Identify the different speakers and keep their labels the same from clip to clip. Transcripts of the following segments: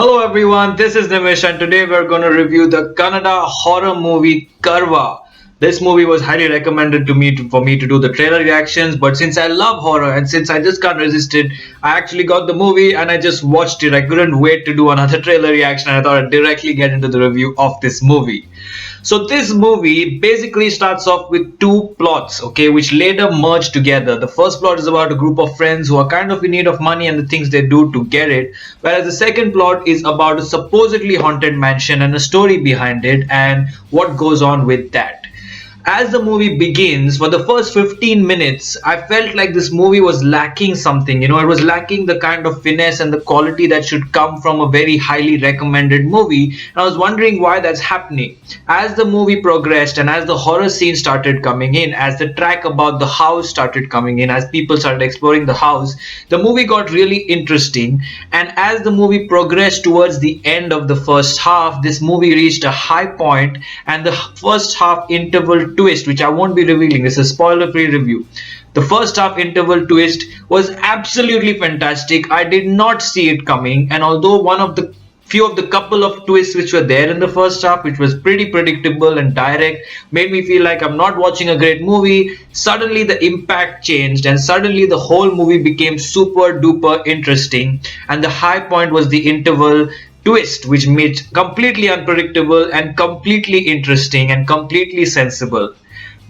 Speaker 1: Hello everyone, this is Nimish and today we're going to review the Kannada horror movie Karvva. This movie was highly recommended to me for me to do the trailer reactions, but since I love horror and since I just can't resist it, I actually got the movie and I just watched it. I couldn't wait to do another trailer reaction. I thought I'd directly get into the review of this movie. So this movie basically starts off with two plots, okay, which later merge together. The first plot is about a group of friends who are kind of in need of money and the things they do to get it, whereas the second plot is about a supposedly haunted mansion and a story behind it and what goes on with that. As the movie begins, for the first 15 minutes, I felt like this movie was lacking something. It was lacking the kind of finesse and the quality that should come from a very highly recommended movie. And I was wondering why that's happening. As the movie progressed and as the horror scene started coming in, as the track about the house started coming in, as people started exploring the house, the movie got really interesting. And as the movie progressed towards the end of the first half, this movie reached a high point and the first half interval twist, which I won't be revealing, this is a spoiler free review. The first half interval twist was absolutely fantastic. I did not see it coming, and although one of the few of the couple of twists which were there in the first half, which was pretty predictable and direct, made me feel like I'm not watching a great movie, suddenly the impact changed and suddenly the whole movie became super duper interesting. And the high point was the interval twist, which made completely unpredictable and completely interesting and completely sensible.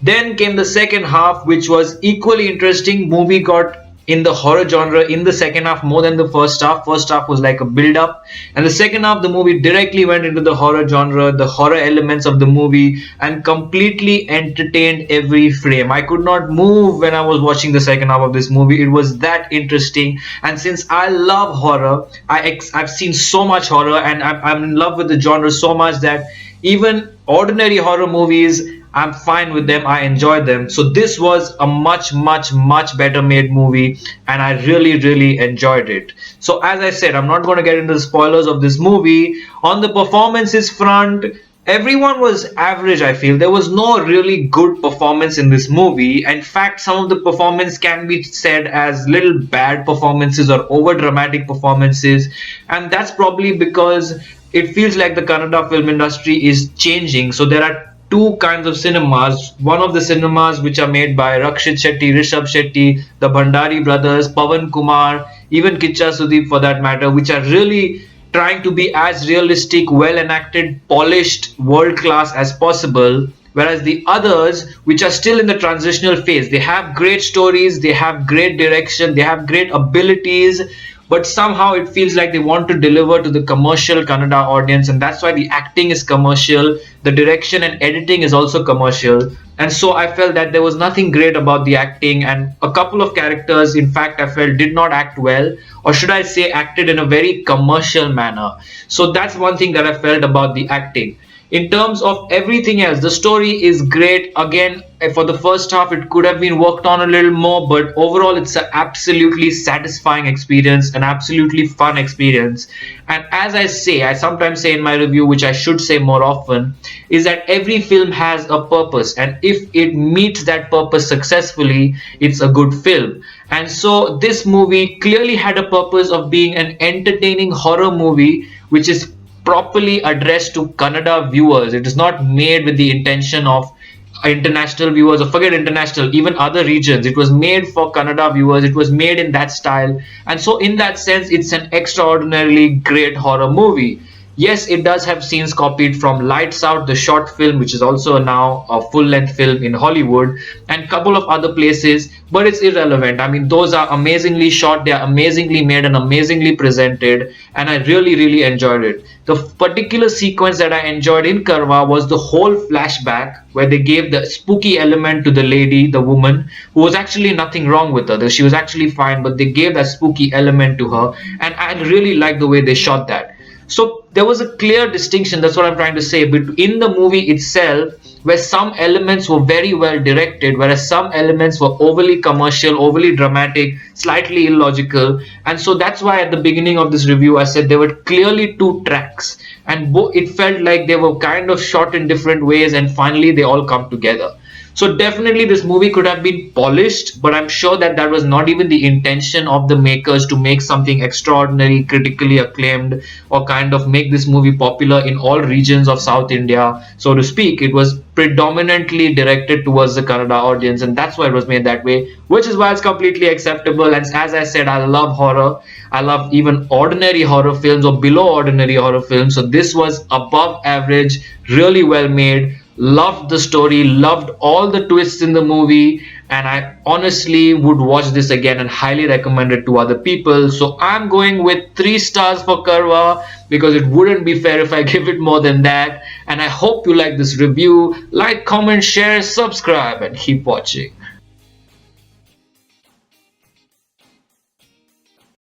Speaker 1: Then came the second half, which was equally interesting. Movie got in the horror genre in the second half more than the first half. First half was like a build up, and the second half the movie directly went into the horror genre, the horror elements of the movie, and completely entertained every frame. I could not move when I was watching the second half of this movie. It was that interesting, and since I love horror, I've seen so much horror and I'm in love with the genre so much that even ordinary horror movies, I'm fine with them. I enjoy them. So this was a much better made movie and I really enjoyed it. So as I said, I'm not going to get into the spoilers of this movie. On the performances front, everyone was average. I feel there was no really good performance in this movie. In fact, some of the performance can be said as little bad performances or over dramatic performances, and that's probably because it feels like the Kannada film industry is changing. So there are two kinds of cinemas. One of the cinemas which are made by Rakshit Shetty, Rishabh Shetty, the Bhandari brothers, Pawan Kumar, even Kicha Sudeep for that matter, which are really trying to be as realistic, well enacted, polished, world class as possible. Whereas the others, which are still in the transitional phase, they have great stories, they have great direction, they have great abilities, but somehow it feels like they want to deliver to the commercial Kannada audience, and that's why the acting is commercial, the direction and editing is also commercial. And so I felt that there was nothing great about the acting, and a couple of characters, in fact, I felt did not act well, or should I say, acted in a very commercial manner. So that's one thing that I felt about the acting. In terms of everything else, the story is great. Again, for the first half, it could have been worked on a little more, but overall, it's an absolutely satisfying experience, an absolutely fun experience. And as I sometimes say in my review, which I should say more often, is that every film has a purpose, and if it meets that purpose successfully, it's a good film. And so this movie clearly had a purpose of being an entertaining horror movie, which is properly addressed to Kannada viewers. It is not made with the intention of international viewers, or forget international, even other regions. It was made for Kannada viewers. It was made in that style. And so in that sense, it's an extraordinarily great horror movie. Yes, it does have scenes copied from Lights Out, the short film, which is also now a full-length film in Hollywood, and a couple of other places, but it's irrelevant. I mean, those are amazingly shot, they are amazingly made and amazingly presented, and I really enjoyed it. The particular sequence that I enjoyed in Karvva was the whole flashback where they gave the spooky element to the lady, the woman, who was actually nothing wrong with her. She was actually fine, but they gave that spooky element to her, and I really liked the way they shot that. So there was a clear distinction, that's what I'm trying to say, but in the movie itself, where some elements were very well directed, whereas some elements were overly commercial, overly dramatic, slightly illogical. And so that's why at the beginning of this review I said there were clearly two tracks, and it felt like they were kind of shot in different ways, and finally they all come together. So definitely this movie could have been polished, but I'm sure that that was not even the intention of the makers to make something extraordinary, critically acclaimed, or kind of make this movie popular in all regions of South India, so to speak. It was predominantly directed towards the Kannada audience, and that's why it was made that way, which is why it's completely acceptable. And as I said, I love horror. I love even ordinary horror films or below ordinary horror films. So this was above average, really well made. Loved the story, loved all the twists in the movie, and I honestly would watch this again and highly recommend it to other people. So I'm going with 3 stars for Karvva because it wouldn't be fair if I give it more than that. And I hope you like this review. Like, comment, share, subscribe, and keep watching.